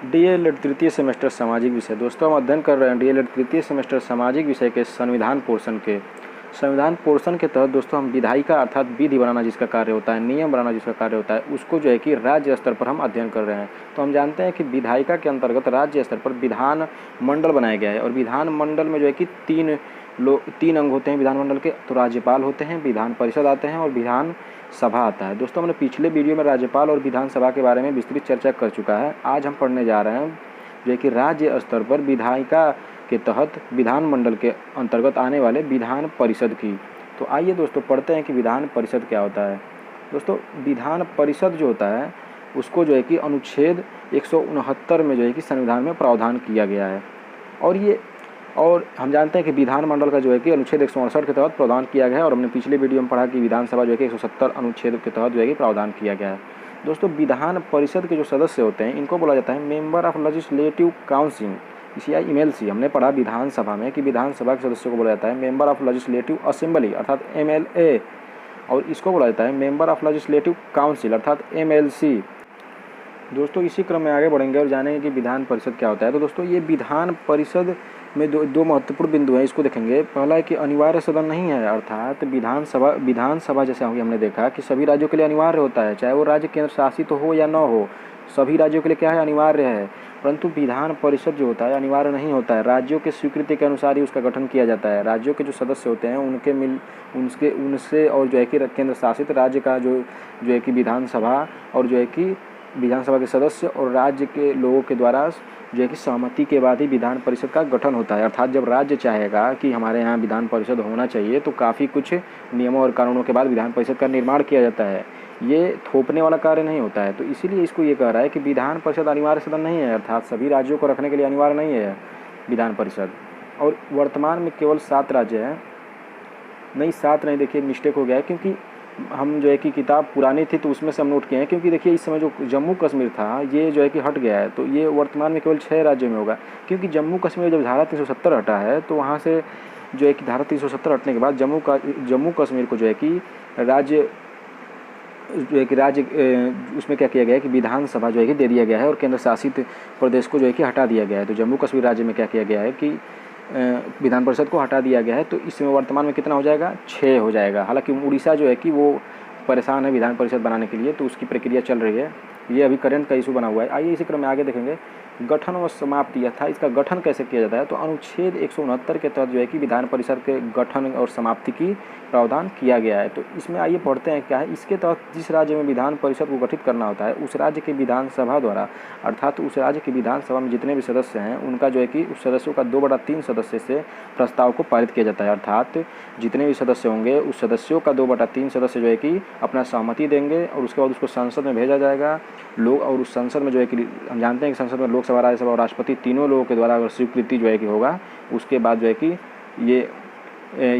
DElEd तृतीय semester सामाजिक विषय। दोस्तों हम अध्ययन कर रहे हैं डीएलएड तृतीय सेमेस्टर सामाजिक विषय के संविधान पोर्शन के तहत दोस्तों हम विधायिका अर्थात विधि बनाना जिसका कार्य होता है, नियम बनाना जिसका कार्य होता है, उसको जो है कि राज्य स्तर पर हम अध्ययन कर रहे हैं। तो हम जानते हैं कि विधायिका के अंतर्गत राज्य स्तर पर विधान मंडल बनाया गया है और विधान मंडल में जो है कि तीन अंग होते हैं विधानमंडल के। तो राज्यपाल होते हैं, विधान परिषद आते हैं और विधान सभा आता है। दोस्तों हमने पिछले वीडियो में राज्यपाल और विधानसभा के बारे में विस्तृत चर्चा कर चुका है। आज हम पढ़ने जा रहे हैं जो कि राज्य स्तर पर विधायिका के तहत विधानमंडल के अंतर्गत आने वाले विधान परिषद की। तो आइए दोस्तों पढ़ते हैं कि विधान परिषद क्या होता है। दोस्तों विधान परिषद जो होता है उसको जो है कि अनुच्छेद 169 में जो है कि संविधान में प्रावधान किया गया है और हम जानते हैं कि विधानमंडल का जो है कि अनुच्छेद 168 के तहत प्रावधान किया गया है और हमने पिछले वीडियो में पढ़ा कि विधानसभा जो है कि 170 अनुच्छेद के तहत जो है कि प्रावधान किया गया है। दोस्तों विधान परिषद के जो सदस्य होते हैं इनको बोला जाता है मेंबर ऑफ लेजिस्लेटिव काउंसिल, इसी MLC। हमने पढ़ा विधानसभा में कि विधानसभा के सदस्यों को बोला जाता है मेंबर ऑफ लेजिस्लेटिव असेंबली अर्थात MLA और इसको बोला जाता है मेंबर ऑफ लेजिस्लेटिव काउंसिल अर्थात MLC। दोस्तों इसी क्रम में आगे बढ़ेंगे और जानेंगे कि विधान परिषद क्या होता है। तो दोस्तों ये विधान परिषद में दो महत्वपूर्ण बिंदु हैं, इसको देखेंगे। पहला है कि अनिवार्य सदन नहीं है, अर्थात विधानसभा जैसे हमने देखा कि सभी राज्यों के लिए अनिवार्य होता है, चाहे वो राज्य केंद्र शासित हो या न हो, सभी राज्यों के लिए क्या है, अनिवार्य है। परंतु विधान परिषद जो होता है अनिवार्य नहीं होता है, राज्यों के स्वीकृति के अनुसार ही उसका गठन किया जाता है। राज्यों के जो सदस्य होते हैं उनसे और जो है कि केंद्र शासित राज्य का जो है कि विधानसभा और जो है कि विधानसभा के सदस्य और राज्य के लोगों के द्वारा जो है कि सहमति के बाद ही विधान परिषद का गठन होता है। अर्थात जब राज्य चाहेगा कि हमारे यहाँ विधान परिषद होना चाहिए तो काफ़ी कुछ नियमों और कानूनों के बाद विधान परिषद का निर्माण किया जाता है। ये थोपने वाला कार्य नहीं होता है। तो इसीलिए इसको ये कह रहा है कि विधान परिषद अनिवार्य सदन नहीं है, अर्थात सभी राज्यों को रखने के लिए अनिवार्य नहीं है विधान परिषद। और वर्तमान में केवल 7 राज्य हैं, नहीं 7 नहीं, देखिए मिस्टेक हो गया है क्योंकि हम जो है कि किताब पुरानी थी तो उसमें से हम नोट किए हैं, क्योंकि देखिए इस समय जो जम्मू कश्मीर था ये जो है कि हट गया है। तो ये वर्तमान में केवल 6 राज्यों में होगा, क्योंकि जम्मू कश्मीर जब धारा 370 हटा है तो वहाँ से जो है कि धारा 370 हटने के बाद जम्मू कश्मीर को जो है कि राज्य उसमें क्या किया गया है कि विधानसभा जो है कि दे दिया गया है और केंद्र शासित प्रदेश को जो है कि हटा दिया गया है। तो जम्मू कश्मीर राज्य में क्या किया गया है कि विधान परिषद को हटा दिया गया है। तो इसमें वर्तमान में कितना हो जाएगा, 6 हो जाएगा। हालांकि उड़ीसा जो है कि वो परेशान है विधान परिषद बनाने के लिए, तो उसकी प्रक्रिया चल रही है। ये अभी करंट का इशू बना हुआ है। आइए इसी क्रम में आगे देखेंगे गठन और समाप्ति था इसका गठन कैसे किया जाता है। तो अनुच्छेद 169 के तहत जो है कि विधान परिषद के गठन और समाप्ति की प्रावधान किया गया है। तो इसमें आइए पढ़ते हैं क्या है। इसके तहत जिस राज्य में विधान परिषद को गठित करना होता है उस राज्य की विधानसभा द्वारा, अर्थात उस राज्य की विधानसभा में जितने भी सदस्य हैं उनका जो है कि उस सदस्यों का 2/3 सदस्य से प्रस्ताव को पारित किया जाता है। अर्थात जितने भी सदस्य होंगे उस सदस्यों का 2/3 सदस्य जो है कि अपना सहमति देंगे और उसके बाद उसको संसद में भेजा जाएगा। लोग और उस संसद में जो है कि हम जानते हैं कि संसद में लोकसभा, राज्यसभा और राष्ट्रपति तीनों लोगों के द्वारा अगर स्वीकृति जो है कि होगा उसके बाद जो है कि ये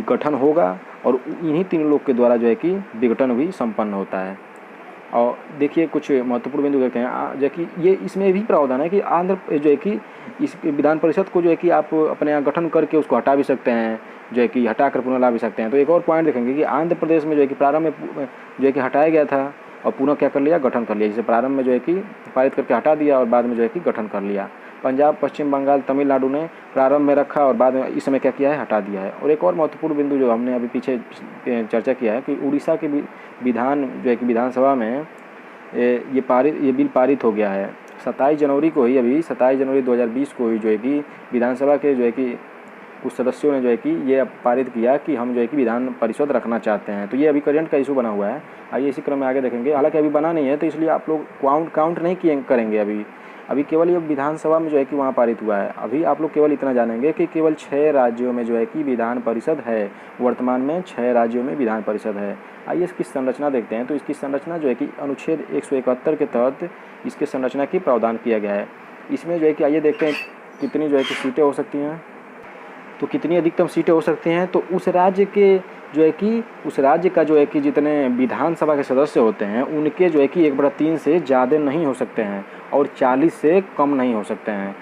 गठन होगा और इन्हीं तीनों लोग के द्वारा जो है कि विघटन भी संपन्न होता है। और देखिए कुछ महत्वपूर्ण बिंदु देखते हैं जो कि ये इसमें भी प्रावधान है कि आंध्र जो है कि इस विधान परिषद को जो है कि आप अपने यहाँ गठन करके उसको हटा भी सकते हैं, जो है कि हटा कर पुनः ला भी सकते हैं। तो एक और पॉइंट देखेंगे कि आंध्र प्रदेश में जो है कि प्रारंभ में जो है कि हटाया गया था और पुनः क्या कर लिया, गठन कर लिया। जैसे प्रारंभ में जो है कि पारित करके हटा दिया और बाद में जो है कि गठन कर लिया। पंजाब, पश्चिम बंगाल, तमिलनाडु ने प्रारंभ में रखा और बाद में इस समय क्या किया है, हटा दिया है। और एक और महत्वपूर्ण बिंदु जो हमने अभी पीछे चर्चा किया है कि उड़ीसा के विधान जो है कि विधानसभा में ये बिल पारित हो गया है 27 जनवरी 2020 को ही जो है कि विधानसभा के जो है कि कुछ सदस्यों ने जो है कि ये पारित किया कि हम जो है कि विधान परिषद रखना चाहते हैं। तो ये अभी करंट का इशू बना हुआ है। आइए इसी क्रम में आगे देखेंगे। हालांकि अभी बना नहीं है तो इसलिए आप लोग काउंट नहीं करेंगे अभी केवल ये विधानसभा में जो है कि वहाँ पारित हुआ है। अभी आप लोग केवल इतना जानेंगे कि केवल 6 राज्यों में जो है कि विधान परिषद है। वर्तमान में 6 राज्यों में विधान परिषद है। आइए इसकी संरचना देखते हैं। तो इसकी संरचना जो है कि अनुच्छेद 171 के तहत इसके संरचना की प्रावधान किया गया है। इसमें जो है कि आइए देखते हैं कितनी जो है कि सीटें हो सकती हैं। तो कितनी अधिकतम सीटें हो सकती हैं, तो उस राज्य का जो है कि जितने विधानसभा के सदस्य होते हैं उनके जो है कि 1/3 से ज़्यादा नहीं हो सकते हैं और 40 से कम नहीं हो सकते हैं।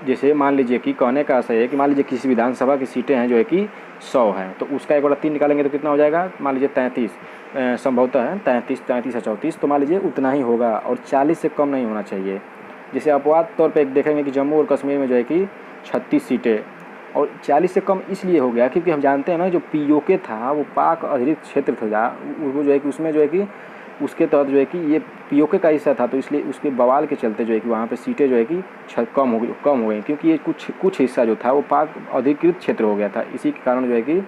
जैसे मान लीजिए कि कहने का आशय है कि मान लीजिए किसी विधानसभा की सीटें हैं जो है कि 100 हैं, तो उसका 1/3 निकालेंगे तो कितना हो जाएगा, मान लीजिए 33 संभवतः है 33 या 34, तो मान लीजिए उतना ही होगा और 40 से कम नहीं होना चाहिए। जैसे अपवाद तौर पे एक देखेंगे कि जम्मू और कश्मीर में जो है कि 36 सीटें, और 40 से कम इसलिए हो गया क्योंकि हम जानते हैं ना जो पीओके था वो पाक अधिकृत क्षेत्र था, वो जो है कि उसमें जो है कि उसके तहत जो है कि ये पीओके का हिस्सा था, तो इसलिए उसके बवाल के चलते जो है कि वहाँ पे सीटें जो है कि कम हो गई क्योंकि ये कुछ हिस्सा जो था वो पाक अधिकृत क्षेत्र हो गया था। इसी के कारण जो है कि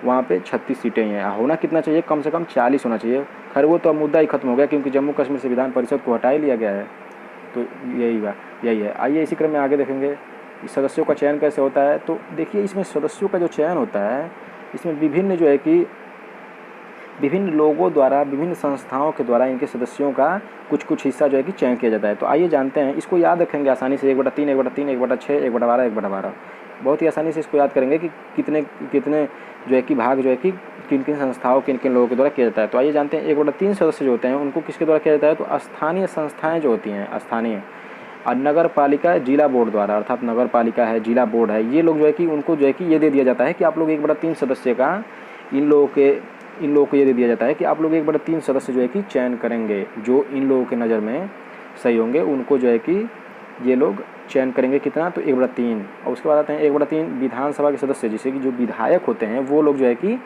वहाँ पे 36 सीटें हैं। होना कितना चाहिए, कम से कम 40 होना चाहिए। खैर वो तो अब मुद्दा ही खत्म हो गया क्योंकि जम्मू कश्मीर से विधान परिषद को हटा ही लिया गया है। तो यही है। आइए इसी क्रम में आगे देखेंगे सदस्यों का चयन कैसे होता है। तो देखिए इसमें सदस्यों का जो चयन होता है इसमें विभिन्न जो है कि विभिन्न लोगों द्वारा, विभिन्न संस्थाओं के द्वारा इनके सदस्यों का कुछ हिस्सा जो है कि चयन किया जाता है। तो आइए जानते हैं, इसको याद रखेंगे आसानी से 1/3, 1/3, 1/6, 1/12, 1/12, बहुत ही आसानी से इसको याद करेंगे कि कितने जो है कि भाग जो है कि किन किन संस्थाओं, किन किन लोगों के द्वारा किया जाता है। तो आइए जानते हैं 1/3 सदस्य जो होते हैं उनको किसके द्वारा किया जाता है। तो स्थानीय संस्थाएँ जो होती हैं, स्थानीय और नगर पालिका जिला बोर्ड द्वारा, अर्थात नगर पालिका है, जिला बोर्ड है, ये लोग जो है कि उनको जो है कि ये दे दिया जाता है कि आप लोग 1/3 सदस्य का इन लोगों को ये दे दिया जाता है कि आप लोग 1/3 सदस्य जो है कि चयन करेंगे, जो इन लोगों के नज़र में सही होंगे उनको जो है कि ये लोग चयन करेंगे। कितना, तो 1/3। और उसके बाद आते हैं 1/3 विधानसभा के सदस्य, जैसे कि जो विधायक होते हैं वो लोग जो है कि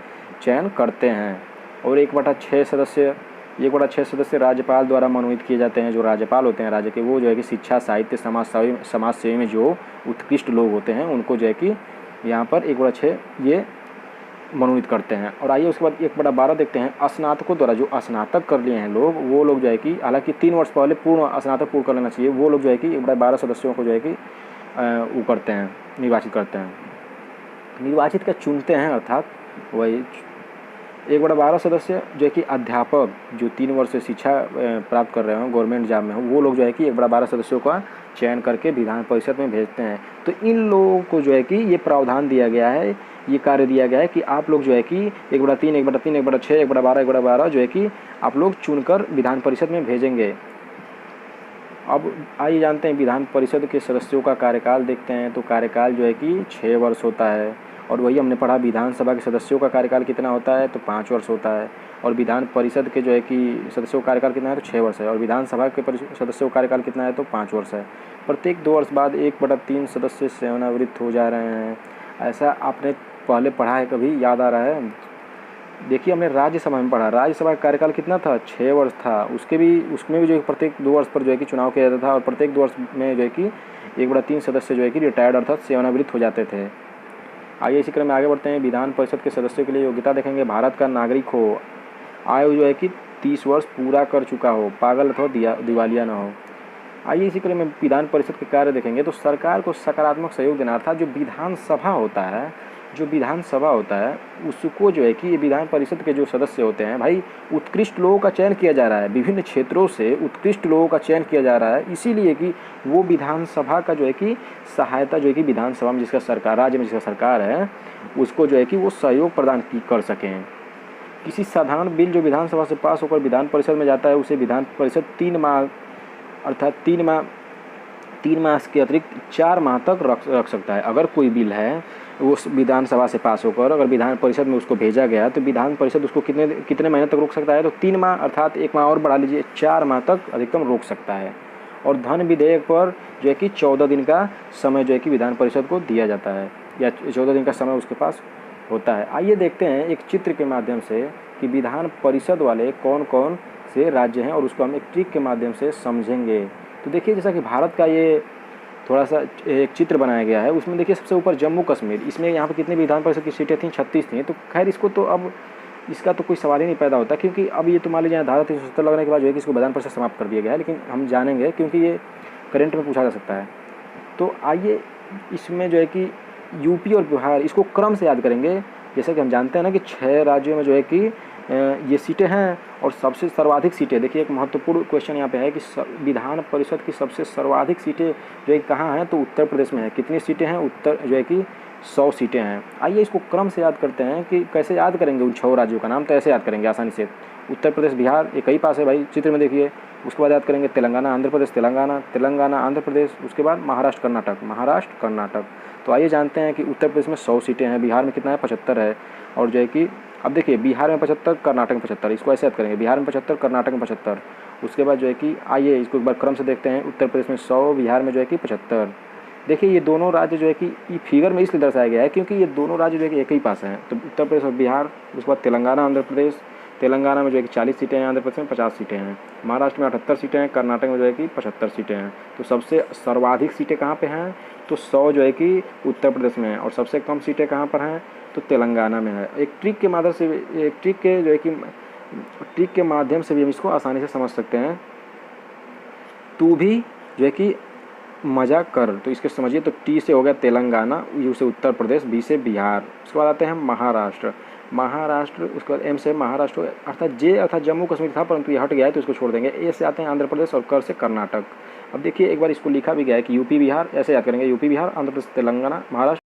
चयन करते हैं। और 1/6 सदस्य राज्यपाल द्वारा मनोनीत किए जाते हैं। जो राज्यपाल होते हैं राज्य के, वो जो है कि शिक्षा, साहित्य, समाज सेवा में जो उत्कृष्ट लोग होते हैं उनको जो है कि यहाँ पर 1/6 ये मनोनीत करते हैं। और आइए उसके बाद 1/12 देखते हैं। स्नातकों द्वारा, जो स्नातक कर लिए हैं लोग, वो लोग जो है कि हालांकि 3 वर्ष पहले स्नातक पूर्ण कर लेना चाहिए, वो लोग जो है कि 1/12 सदस्यों को जो है कि वो करते हैं, निर्वाचित करते हैं, निर्वाचित का चुनते हैं, अर्थात वही 1/12 सदस्य जो है कि अध्यापक जो 3 वर्ष से शिक्षा प्राप्त कर रहे हो, गवर्नमेंट जॉब में हो, वो लोग जो है कि 1/12 सदस्यों का चयन करके विधान परिषद में भेजते हैं। तो इन लोगों को जो है कि ये प्रावधान दिया गया है, ये कार्य दिया गया है कि आप लोग जो है कि 1/3, 1/3, 1/6, 1/12, 1/12 जो है कि आप लोग चुनकर विधान परिषद में भेजेंगे। अब आइए जानते हैं विधान परिषद के सदस्यों का कार्यकाल देखते हैं। तो कार्यकाल जो है कि 6 वर्ष होता है। और वही हमने पढ़ा विधानसभा के सदस्यों का कार्यकाल कितना होता है, तो 5 वर्ष होता है। और विधान परिषद के जो है कि सदस्यों का कार्यकाल कितना है, तो 6 वर्ष है। और विधानसभा के सदस्यों का कार्यकाल कितना है, तो 5 वर्ष है। प्रत्येक 2 वर्ष बाद 1/3 सदस्य सेवानिवृत्त हो जा रहे हैं। ऐसा आपने पहले पढ़ा है, कभी याद आ रहा है? देखिए हमने राज्यसभा में पढ़ा, राज्यसभा का कार्यकाल कितना था, 6 वर्ष था। उसमें भी जो है प्रत्येक 2 वर्ष पर जो है कि चुनाव किया जाता था। और प्रत्येक 2 वर्ष में जो है कि 1/3 सदस्य जो है कि रिटायर्ड अर्थात सेवानिवृत्त हो जाते थे। आइए इसी क्रम में आगे बढ़ते हैं। विधान परिषद के सदस्यों के लिए योग्यता देखेंगे। भारत का नागरिक हो, आयु जो है कि 30 वर्ष पूरा कर चुका हो, पागल अथवा दिवालिया ना हो। आइए इसी क्रम में विधान परिषद के कार्य देखेंगे। तो सरकार को सकारात्मक सहयोग देना, अर्थात जो विधानसभा होता है उसको जो है कि ये विधान परिषद के जो सदस्य होते हैं, भाई उत्कृष्ट लोगों का चयन किया जा रहा है, विभिन्न क्षेत्रों से उत्कृष्ट लोगों का चयन किया जा रहा है, इसीलिए कि वो विधानसभा का जो है कि सहायता जो है कि विधानसभा में जिसका सरकार, राज्य में जिसका सरकार है, उसको जो है कि वो सहयोग प्रदान कर सकें। किसी साधारण बिल जो विधानसभा से पास होकर विधान परिषद में जाता है, उसे विधान परिषद 3 माह अर्थात 3 माह के अतिरिक्त 4 माह तक रख सकता है। अगर कोई बिल है वो विधानसभा से पास होकर अगर विधान परिषद में उसको भेजा गया, तो विधान परिषद उसको कितने महीने तक रोक सकता है, तो 3 माह, अर्थात 1 माह और बढ़ा लीजिए, 4 माह तक अधिकतम रोक सकता है। और धन विधेयक पर जो है कि 14 दिन का समय जो है कि विधान परिषद को दिया जाता है, या 14 दिन का समय उसके पास होता है। आइए देखते हैं एक चित्र के माध्यम से कि विधान परिषद वाले कौन कौन से राज्य हैं, और उसको हम एक ट्रिक के माध्यम से समझेंगे। तो देखिए जैसा कि भारत का ये थोड़ा सा एक चित्र बनाया गया है, उसमें देखिए सबसे ऊपर जम्मू कश्मीर, इसमें यहाँ पे कितनी विधान परिषद की सीटें थीं, 36 थी। तो खैर इसको तो अब इसका तो कोई सवाल ही नहीं पैदा होता, क्योंकि अब ये तो मान लीजिए धारा 370 लगने के बाद जो है कि इसको विधान परिषद समाप्त कर दिया गया है। लेकिन हम जानेंगे क्योंकि ये करंट में पूछा जा सकता है। तो आइए इसमें जो है कि यूपी और बिहार, इसको क्रम से याद करेंगे। जैसे कि हम जानते हैं ना कि 6 राज्यों में जो है कि ये सीटें हैं, और सबसे सर्वाधिक सीटें, देखिए एक महत्वपूर्ण क्वेश्चन यहाँ पे है कि विधान परिषद की सबसे सर्वाधिक सीटें जो है कहाँ हैं, तो उत्तर प्रदेश में है। कितनी सीटें हैं, उत्तर जो है कि 100 सीटें हैं। आइए इसको क्रम से याद करते हैं कि कैसे याद करेंगे उन 6 राज्यों का नाम, तो ऐसे याद करेंगे आसानी से। उत्तर प्रदेश, बिहार एक ही पास है भाई, चित्र में देखिए। उसके बाद याद करेंगे तेलंगाना, आंध्र प्रदेश, तेलंगाना, आंध्र प्रदेश। उसके बाद महाराष्ट्र, कर्नाटक। तो आइए जानते हैं कि उत्तर प्रदेश में 100 सीटें हैं, बिहार में कितना है, 75 है। और जो है कि अब देखिए बिहार में 75, कर्नाटक में 75, इसको ऐसे याद करेंगे, बिहार में 75, कर्नाटक में 75। उसके बाद जो है कि आइए इसको एक बार क्रम से देखते हैं। उत्तर प्रदेश में 100, बिहार में जो है कि 75। देखिए ये दोनों राज्य जो है कि ये फिगर में इसलिए दर्शाया गया है क्योंकि ये दोनों राज्य जो है कि एक ही पास हैं, तो उत्तर प्रदेश और बिहार। उसके बाद तेलंगाना, आंध्र प्रदेश। तेलंगाना में जो है कि 40 सीटें हैं, आंध्र प्रदेश में 50 सीटें हैं, महाराष्ट्र में 78 सीटें हैं, कर्नाटक में जो है कि 75 सीटें हैं। तो सबसे सर्वाधिक सीटें कहाँ पे हैं? तो 100 जो है कि उत्तर प्रदेश में है, और सबसे कम सीटें कहाँ पर हैं? तो तेलंगाना में है। एक ट्रिक के माध्यम से, एक ट्रिक के जो है कि ट्रिक के माध्यम से भी हम इसको आसानी से समझ सकते हैं। तू भी जो है कि मजा कर, तो इसके समझिए। तो टी से हो गया तेलंगाना, यू से उत्तर प्रदेश, बी से बिहार। उसके बाद आते हैं महाराष्ट्र। महाराष्ट्र, उसके बाद एम से महाराष्ट्र, अर्थात जे अर्थात जम्मू कश्मीर था परंतु ये हट गया है तो इसको छोड़ देंगे। ए से आते हैं आंध्र प्रदेश और कर से कर्नाटक। अब देखिए एक बार इसको लिखा भी गया है कि यूपी बिहार, ऐसे याद करेंगे, यूपी बिहार, आंध्र प्रदेश, तेलंगाना, महाराष्ट्र,